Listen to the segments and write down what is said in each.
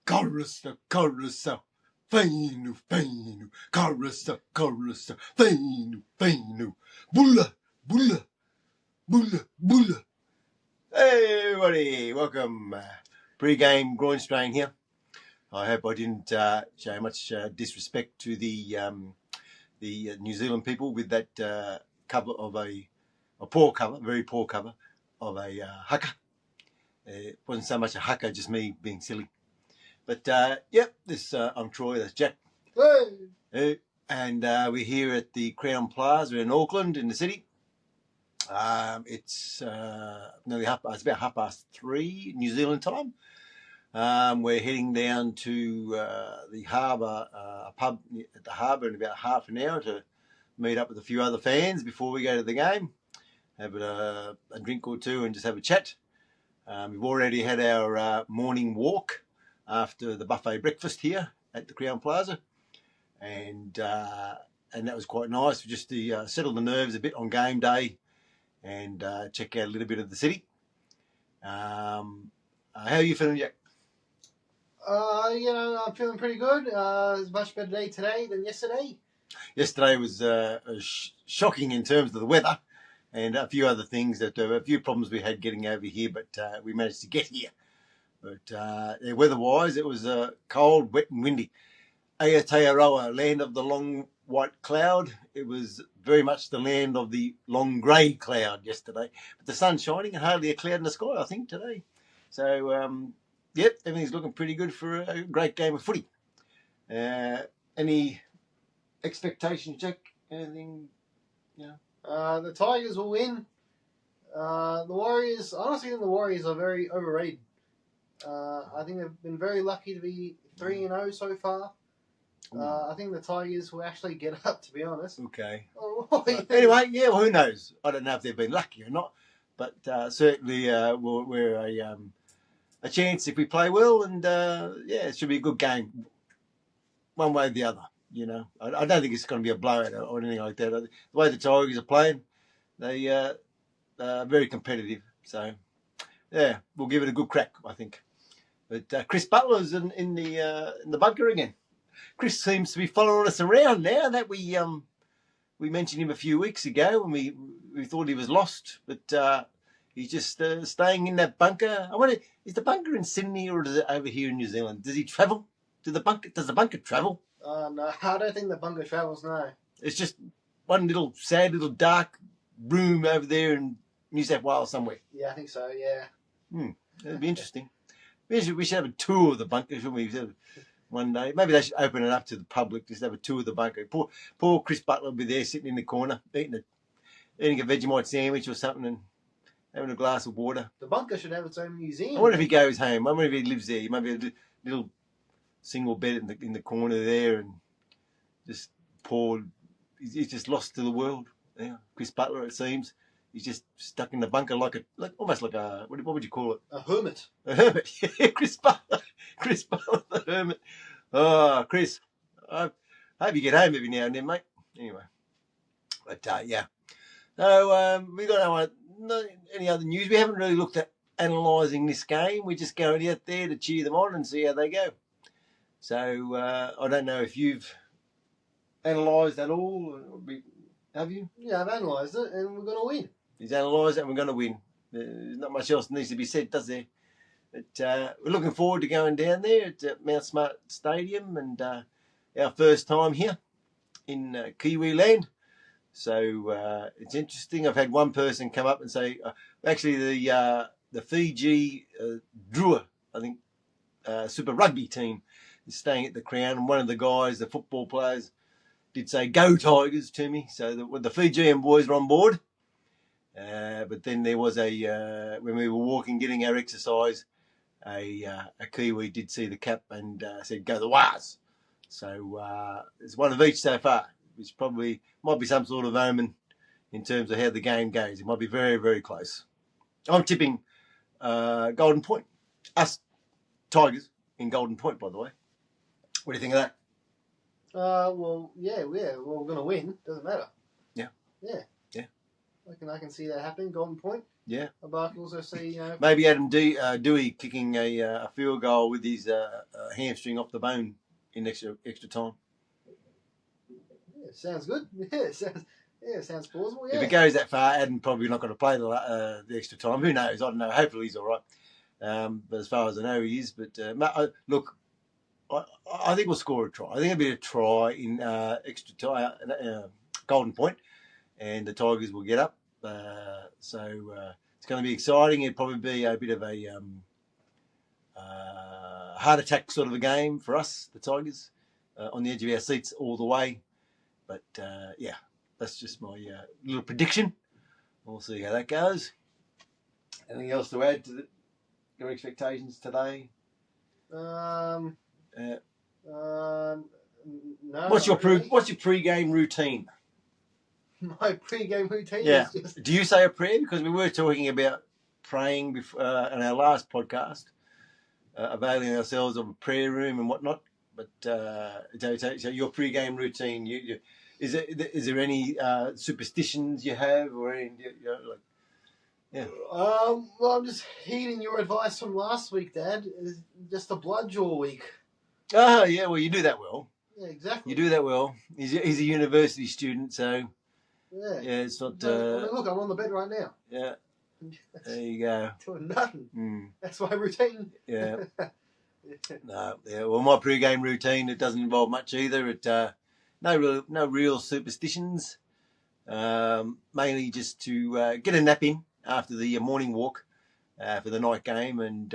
Chorus, chorus, feinu, feinu, chorus, chorus, feinu, feinu, bulla, bulla, bulla, bulla. Hey everybody, welcome. Pre-game Groin Strain here. I hope I didn't show much disrespect to the New Zealand people with that cover of a poor cover, very poor cover of a haka. It wasn't so much a haka, just me being silly. But yep, this I'm Troy. That's Jack. Hey. And we're here at the Crown Plaza in Auckland, in the city. It's nearly it's about 3:30 New Zealand time. We're heading down to the harbour, a pub at the harbour, in about half an hour to meet up with a few other fans before we go to the game. Have a drink or two and just have a chat. We've already had our morning walk after the buffet breakfast here at the Crown Plaza, and that was quite nice, just to settle the nerves a bit on game day and check out a little bit of the city. How are you feeling, Jack? I'm feeling pretty good. It's a much better day today than yesterday. Yesterday was shocking in terms of the weather and a few other things. That there were a few problems we had getting over here, but we managed to get here. But weather-wise, it was cold, wet and windy. Aotearoa, land of the long white cloud. It was very much the land of the long grey cloud yesterday. But the sun's shining and hardly a cloud in the sky, I think, today. So, yep, everything's looking pretty good for a great game of footy. Any expectations, Jack? Anything, The Tigers will win. The Warriors, honestly, the Warriors are very overrated. I think they've been very lucky to be 3-0 so far. I think the Tigers will actually get up, to be honest. Okay. Anyway, yeah, well, who knows? I don't know if they've been lucky or not, but certainly we're a chance if we play well, and it should be a good game, one way or the other. I don't think it's going to be a blowout or anything like that. The way the Tigers are playing, they are very competitive. So, yeah, we'll give it a good crack, I think. But Chris Butler's in the bunker again. Chris seems to be following us around now. That we mentioned him a few weeks ago when we thought he was lost, but he's just staying in that bunker. I wonder, is the bunker in Sydney or is it over here in New Zealand? Does he travel? Does the bunker travel? No, I don't think the bunker travels, no. It's just one little sad little dark room over there in New South Wales somewhere. Yeah, I think so, yeah. That'd be interesting. We should have a tour of the bunker, shouldn't we? One day. Maybe they should open it up to the public, just have a tour of the bunker. Poor Chris Butler will be there sitting in the corner, eating a Vegemite sandwich or something and having a glass of water. The bunker should have its own museum. I wonder if he goes home. I wonder if he lives there. He might be a little single bed in the corner there and just poor. He's just lost to the world. Yeah, Chris Butler, it seems. He's just stuck in the bunker almost like a, what would you call it? A hermit. A hermit. Yeah, Chris Butler the hermit. Oh, Chris, I hope you get home every now and then, mate. Anyway, but yeah. So we got any other news. We haven't really looked at analysing this game. We're just going out there to cheer them on and see how they go. So I don't know if you've analysed at all. Have you? Yeah, I've analysed it and we're going to win. He's analysed it and we're going to win. There's not much else needs to be said, does there? But we're looking forward to going down there at Mount Smart Stadium and our first time here in Kiwi land. So it's interesting. I've had one person come up and say, actually the Fiji Drua, I think, Super Rugby team is staying at the Crown, and one of the guys, the football players, did say "Go Tigers" to me. So the Fijian boys were on board. But then there was when we were walking, getting our exercise, a Kiwi did see the cap and said, "Go the Waz." So it's one of each so far, which probably might be some sort of omen in terms of how the game goes. It might be very, very close. I'm tipping Golden Point. Us Tigers in Golden Point, by the way. What do you think of that? Well, we're going to win. Doesn't matter. Yeah. Yeah. Yeah. I can see that happening. Golden Point. Yeah. But I can also see, maybe Adam Dewey kicking a field goal with his hamstring off the bone in extra time. Yeah, sounds good. Yeah, sounds plausible. Yeah. If it goes that far, Adam probably not going to play the extra time. Who knows? I don't know. Hopefully he's all right. But as far as I know, he is. But look, I think we'll score a try. I think it'll be a try in extra time, Golden Point, and the Tigers will get up. So it's going to be exciting. It'll probably be a bit of a heart attack sort of a game for us, the Tigers, on the edge of our seats all the way. But yeah, that's just my little prediction. We'll see how that goes. Anything else to add to your expectations today? No. What's your pre-game routine? My pre-game routine Yeah. is just... Do you say a prayer? Because we were talking about praying before, in our last podcast, availing ourselves of a prayer room and whatnot. But so your pre-game routine, is there any superstitions you have or any, like? Yeah. Well, I'm just heeding your advice from last week, Dad. It's just a blood jaw week. Oh, yeah. Well, you do that well. Yeah, exactly. You do that well. He's a university student, so yeah, it's not. I mean, look, I'm on the bed right now. Yeah. There you go. Doing nothing. Mm. That's my routine. Yeah. No. Yeah. Well, my pre-game routine, it doesn't involve much either. It no real superstitions. Mainly just to get a nap in after the morning walk for the night game, and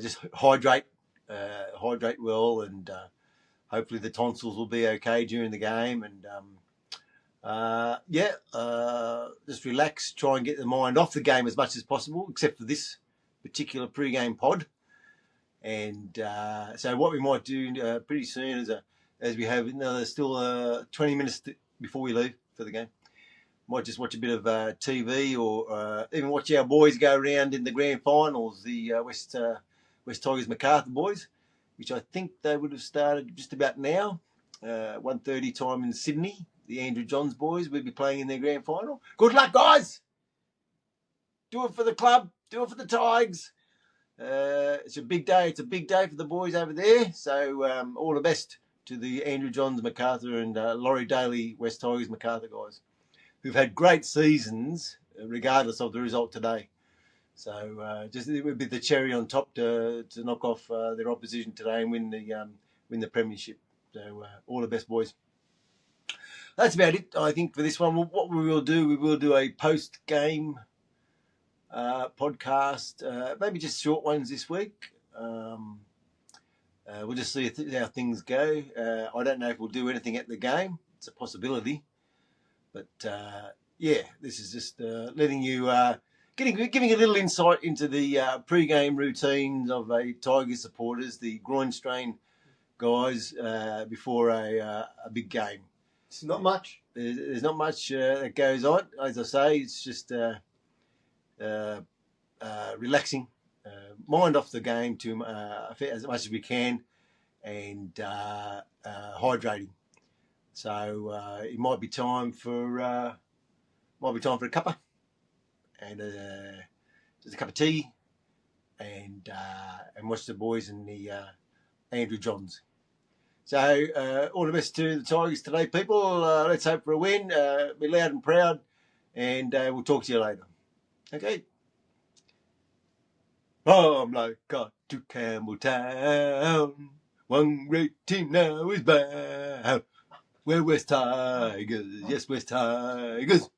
just hydrate well, and hopefully the tonsils will be okay during the game, and just relax, try and get the mind off the game as much as possible, except for this particular pre-game pod. And so what we might do pretty soon is, as we have still 20 minutes before we leave for the game, might just watch a bit of TV, or even watch our boys go around in the grand finals, the West Tigers Macarthur boys, which I think they would have started just about now, 1:30 time in Sydney. The Andrew Johns boys will be playing in their grand final. Good luck, guys! Do it for the club. Do it for the Tigers. It's a big day. It's a big day for the boys over there. So all the best to the Andrew Johns Macarthur and Laurie Daly West Tigers Macarthur guys, who've had great seasons regardless of the result today. So just it would be the cherry on top to knock off their opposition today and win the premiership. So all the best, boys. That's about it, I think, for this one. What we will do a post-game podcast, maybe just short ones this week. We'll just see how things go. I don't know if we'll do anything at the game. It's a possibility. But, this is just letting you, giving a little insight into the pre-game routines of a Tiger supporters, the Groin Strain guys, before a big game. It's not much. There's not much that goes on. As I say, it's just relaxing, mind off the game as much as we can, and hydrating. So it might be time for a cuppa and just a cup of tea, and watch the boys and the Andrew Johns. So all the best to the Tigers today, people. Let's hope for a win. Be loud and proud, and we'll talk to you later. Okay. I'm like got to Campbelltown. One great team now is bound. We're West Tigers, yes, West Tigers.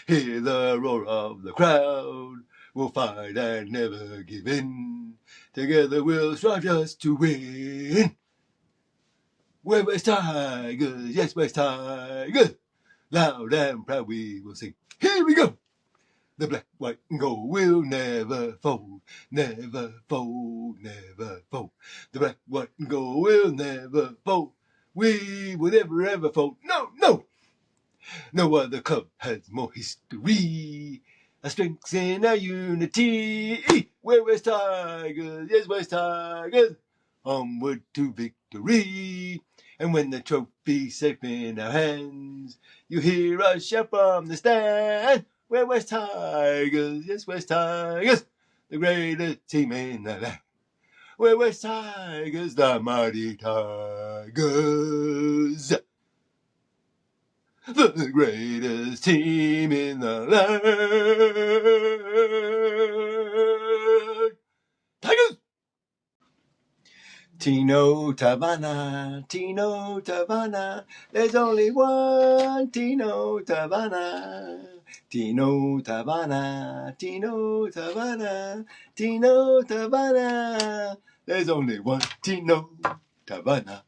Hear the roar of the crowd. We'll fight and never give in. Together we'll strive just to win. We're West Tigers, yes, West Tigers. Loud and proud we will sing. Here we go. The black, white, and gold will never fold, never fold, never fold. The black, white, and gold will never fold. We will never ever fold. No, no. No other club has more history. Our strengths in our unity. We're West Tigers, yes, West Tigers. Onward to victory. And when the trophy's safe in our hands, you hear us shout from the stand. We're West Tigers, yes, West Tigers, the greatest team in the land. We're West Tigers, the mighty Tigers. The greatest team in the land. Tigers! Tino Tavana, Tino Tavana, there's only one Tino Tavana. Tino Tavana, Tino Tavana, Tino Tavana, there's only one Tino Tavana.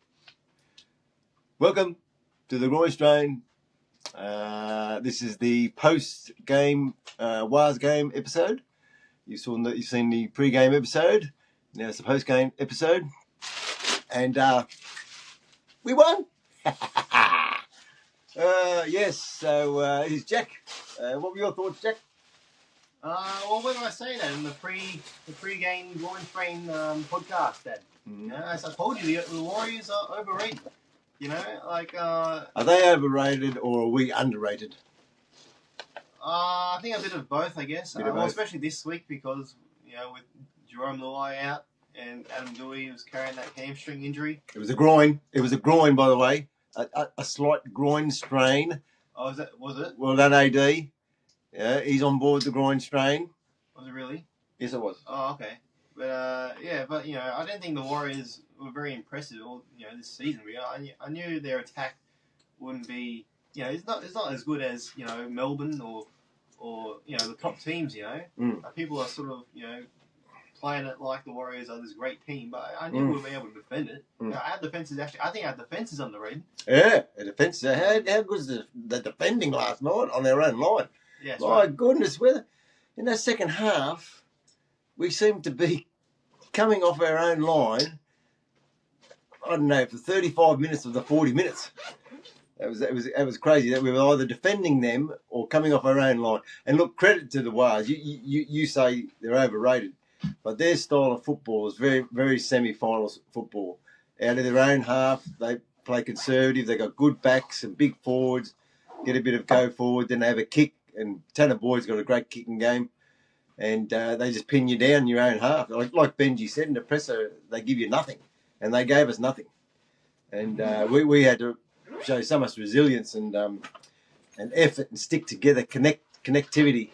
Welcome to the Groin Strain. This is the post-game Wars game episode. You've seen the pre-game episode. Now it's the post-game episode. And we won. Yes. So here's Jack. What were your thoughts, Jack? Well, when I say that in the pre-game Groin Strain podcast, Dad, as I told you, the Warriors are overrated. You know, like are they overrated or are we underrated? I think a bit of both, I guess. Well, especially this week because with Jerome Luai out. And Adam Dewey was carrying that hamstring injury. It was a groin. It was a groin, by the way. A slight groin strain. Oh, was it? Well done, AD. Yeah, he's on board the groin strain. Was it really? Yes, it was. Oh, okay. But I don't think the Warriors were very impressive all this season. I knew their attack wouldn't be. It's not as good as Melbourne or the top teams. People are sort of playing it like the Warriors are this great team, but I knew we'd be able to defend it. Our defense is I think our defense is underrated. Yeah, the defense. How good was the defending last night on their own line? Yeah, my goodness, in that second half, we seemed to be coming off our own line. I don't know, for 35 minutes of the 40 minutes. That was crazy. That we were either defending them or coming off our own line. And look, credit to the Wars. You say they're overrated. But their style of football is very, very semi-finals football. Out of their own half, they play conservative. They got good backs and big forwards. Get a bit of go forward. Then they have a kick. And Tanner Boyd's got a great kicking game. And they just pin you down in your own half. Like Benji said in the presser, they give you nothing. And they gave us nothing. And we had to show so much resilience and effort and stick together, connectivity.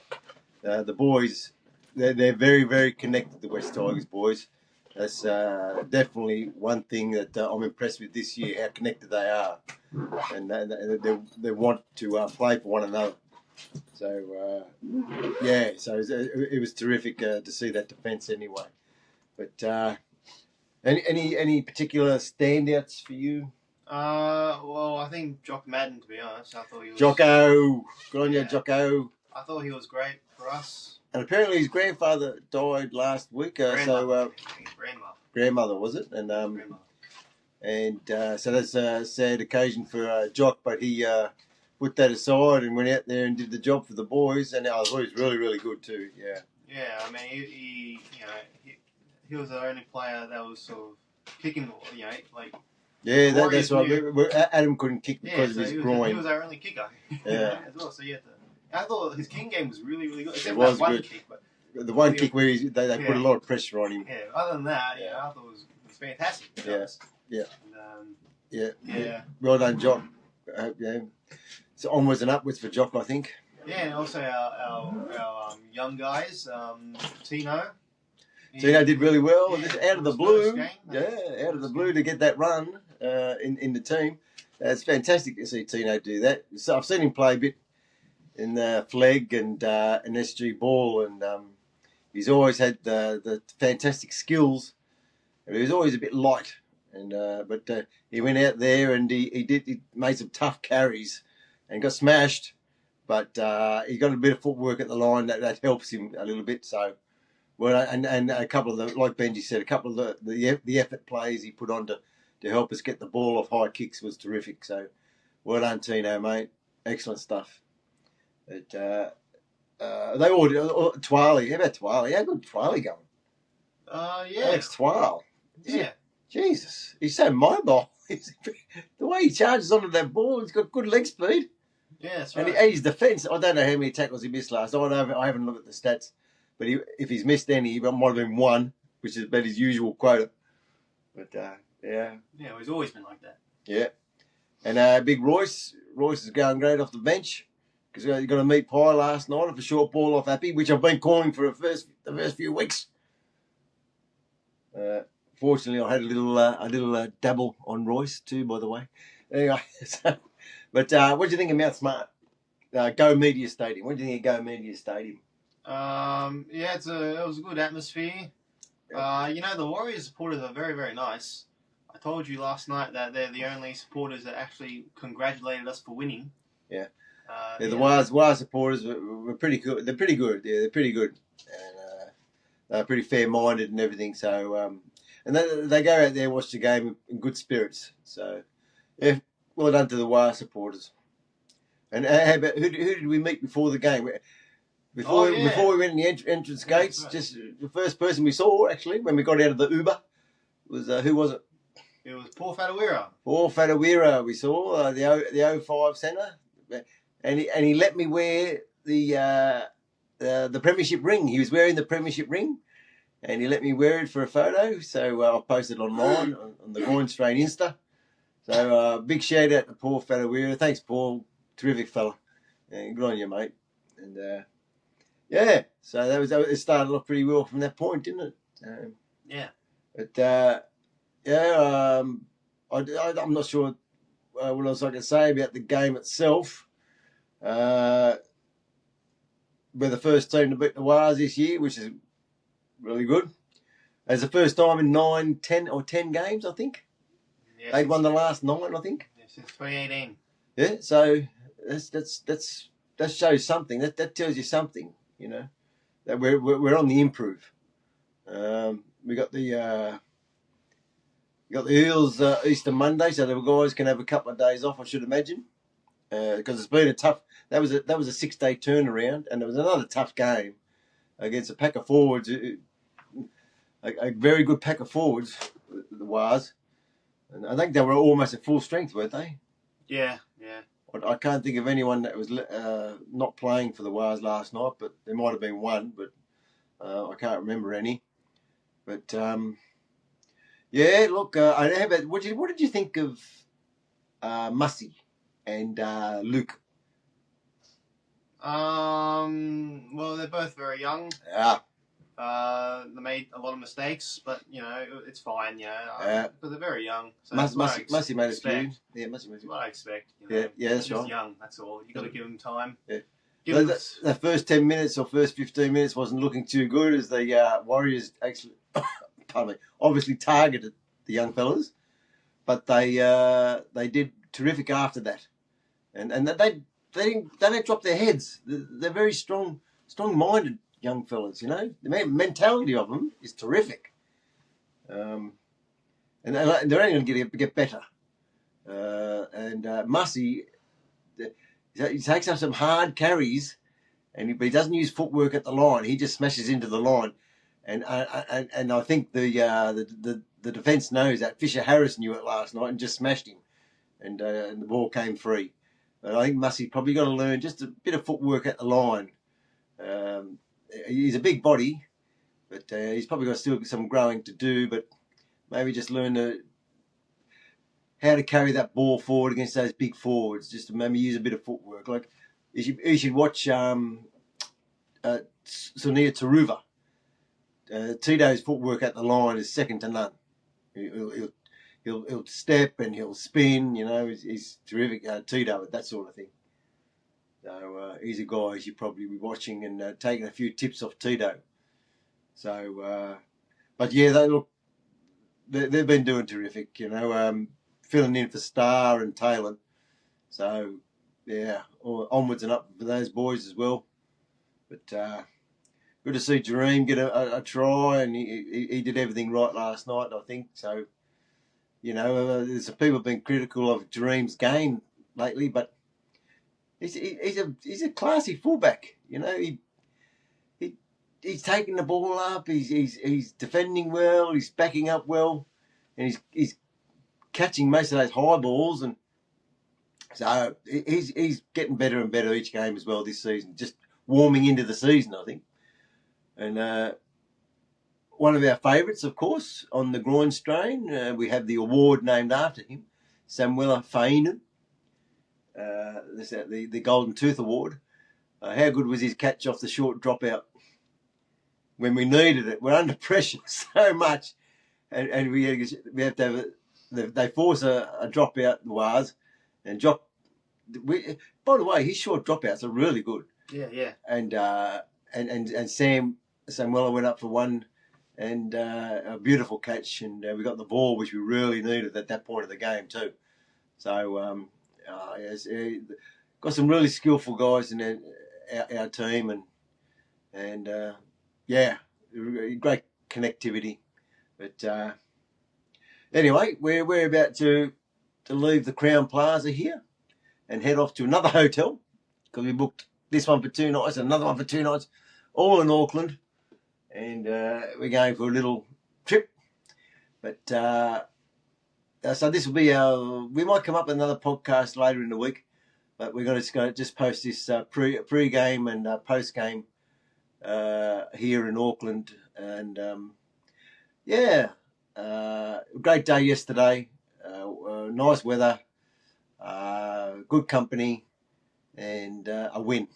The boys... They're very, very connected, the West Tigers boys. That's definitely one thing that I'm impressed with this year, how connected they are. And they want to play for one another. So, it was terrific to see that defence anyway. But any particular standouts for you? Well, I think Jock Madden, to be honest. I thought he was... Jocko! Good on you, Jocko. I thought he was great for us. And apparently his grandfather died last week. Grandmother was it? And so that's a sad occasion for Jock, but he put that aside and went out there and did the job for the boys. And I thought he was really, really good too. Yeah. Yeah, I mean, he was the only player that was sort of kicking, like. Yeah, that's right. Adam couldn't kick because of his groin. He was our only kicker. Yeah. As well, so you had to. I thought his king game was really, really good. It was good. Kick, but the one kick where they put a lot of pressure on him. Yeah, other than that, I thought it was fantastic. Yeah. Yeah. Well done, Jock. So onwards and upwards for Jock, I think. Yeah, and also our young guys, Tino. Tino did really well. Out of the blue. Game, out of the blue to get that run in the team. It's fantastic to see Tino do that. So I've seen him play a bit in the flag and SG ball, and he's always had the fantastic skills. He was always a bit light, but he went out there and he made some tough carries and got smashed, but he got a bit of footwork at the line that helps him a little bit. So, and a couple of the, like Benji said, a couple of the effort plays he put on to help us get the ball off high kicks was terrific. So, well done, Tino, mate. Excellent stuff. But they all Twali. How about Twali? How good Twali going? Yeah. Alex Twal. Yeah. Jesus, he's so mobile. the way he charges onto that ball, he's got good leg speed. Yeah, that's And right. his defence, I don't know how many tackles he missed last night. I haven't looked at the stats. But if he's missed any, it might have been one, which is about his usual quota. But, yeah. Yeah, well, he's always been like that. Yeah. And big Royce. Royce is going great off the bench because he got a meat pie last night off a short ball off Happy, which I've been calling for the first few weeks. Fortunately, I had a little dabble on Royce too, by the way. Anyway, but what do you think of Mount Smart? Go Media Stadium. What do you think of Go Media Stadium? Yeah, it was a good atmosphere. The Warriors supporters are very, very nice. I told you last night that they're the only supporters that actually congratulated us for winning. Yeah. The Waz supporters were pretty good. They're pretty good. Yeah, they're pretty good. And they're pretty fair-minded and everything. So, and they go out there and watch the game in good spirits. So, yeah, well done to the Waz supporters. And how about, who did we meet before the game? Before we went in the entrance gates, right. Just the first person we saw, actually, when we got out of the Uber, was, who was it? It was Paul Fatawira. Paul Fatawira we saw, the 05 centre. And he let me wear the premiership ring. He was wearing the premiership ring, and he let me wear it for a photo. So I posted online on the Groin Strain Insta. So big shout out to Paul Fatawira. Thanks, Paul. Terrific fella. And good on you, mate. And yeah, so it started off pretty well from that point, didn't it? Yeah. But yeah, I'm not sure what else I can say about the game itself. We're the first team to beat the Wars this year, which is really good. It's the first time in 10 games, I think. Yeah, they've won the last 9, I think. Yeah, since 2018. Yeah, so that shows something. That tells you something, you know, that we're on the improve. We got the Eels Easter Monday, so the guys can have a couple of days off, I should imagine, because it's been a tough. That was a 6-day turnaround, and there was another tough game against a pack of forwards, a very good pack of forwards, the Wars, and I think they were almost at full strength, weren't they? Yeah. I can't think of anyone that was not playing for the Wars last night, but there might have been one, but I can't remember any. But yeah, look, what did you think of Mussy and Luke? Well, they're both very young. Yeah. They made a lot of mistakes, but it's fine. But they're very young. So Mussy made a few. Yeah, Mussy made a few. What I expect. Yeah, that's right. He's young. That's all. You got to give him time. Yeah. The first 10 minutes or first 15 minutes wasn't looking too good as the Warriors actually, pardon me, obviously targeted the young fellas, but they did terrific after that, and they don't drop their heads. They're very strong-minded young fellas. You know, the mentality of them is terrific, and they're only going to get better. And Mussy, he takes up some hard carries, but he doesn't use footwork at the line. He just smashes into the line, and I think the defence knows that. Fisher Harris knew it last night and just smashed him, and the ball came free. But I think Mussy probably got to learn just a bit of footwork at the line. He's a big body, but he's probably got still some growing to do. But maybe just learn how to carry that ball forward against those big forwards. Just to maybe use a bit of footwork. Like you should watch Sonia Taruva. Tito's footwork at the line is second to none. He'll step and he'll spin. You know, he's terrific. Tito, that sort of thing. So he's a guy you should probably be watching and taking a few tips off Tito. So, but yeah, they've been doing terrific. You know, filling in for Starr and Taylor. So yeah, onwards and up for those boys as well. But good to see Jareem get a try, and he did everything right last night, I think. So, you know, there's some people been critical of Jareem's game lately, but he's a classy fullback. You know, he's taking the ball up. He's defending well. He's backing up well, and he's catching most of those high balls, and so he's getting better and better each game as well this season. Just warming into the season, I think. And one of our favourites, of course, on the Groin Strain, we have the award named after him, Samuela Fainu. The Golden Tooth Award. How good was his catch off the short dropout when we needed it? We're under pressure so much, and we have to have they force a dropout, the Wars, and drop. By the way, his short dropouts are really good. Yeah. And Samuela went up for one, and a beautiful catch, and we got the ball, which we really needed at that point of the game too. So yes, got some really skillful guys in our team, and yeah, great connectivity. But anyway, we're about to leave the Crown Plaza here and head off to another hotel because we booked this one for 2 nights, another one for 2 nights, all in Auckland, and we're going for a little trip. But so this will be we might come up with another podcast later in the week, but we're going to just post this pre-game and post-game here in Auckland. And great day yesterday, nice weather, good company, and a win.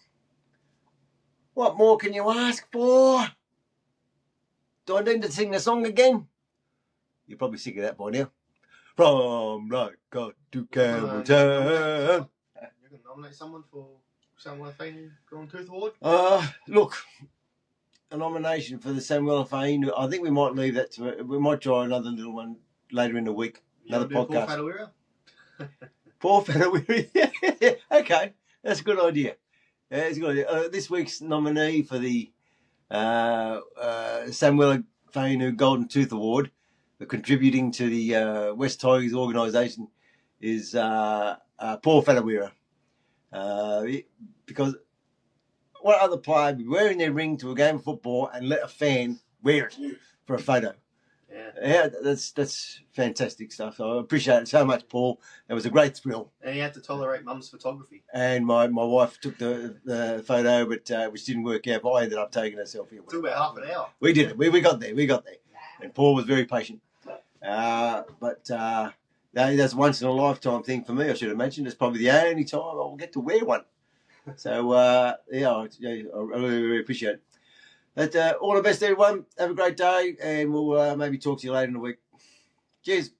What more can you ask for? Do I need to sing the song again? You're probably sick of that by now. From Leichhardt to Campbelltown. You can nominate someone for Samuela Fainu Golden Tooth Award? Look, a nomination for the Samuela Fainu. I think we might leave that to it. We might try another little one later in the week. Another podcast. Paul Whatuira? Paul Whatuira. Yeah. Okay, that's a good idea. Yeah, it's a good idea. This week's nominee for the Samuela Fainu Golden Tooth Award, for contributing to the West Tigers organisation, is Paul Whatuira. Because what other player would be wearing their ring to a game of football and let a fan wear it for a photo? Yeah, that's fantastic stuff. So I appreciate it so much, Paul. It was a great thrill. And he had to tolerate Mum's photography. And my wife took the photo, but which didn't work out. But I ended up taking a selfie. It took about half an hour. We did it. We got there. And Paul was very patient. But that's a once in a lifetime thing for me. I should have mentioned. It's probably the only time I will get to wear one. So I really, really appreciate it. But all the best, everyone. Have a great day, and we'll maybe talk to you later in the week. Cheers.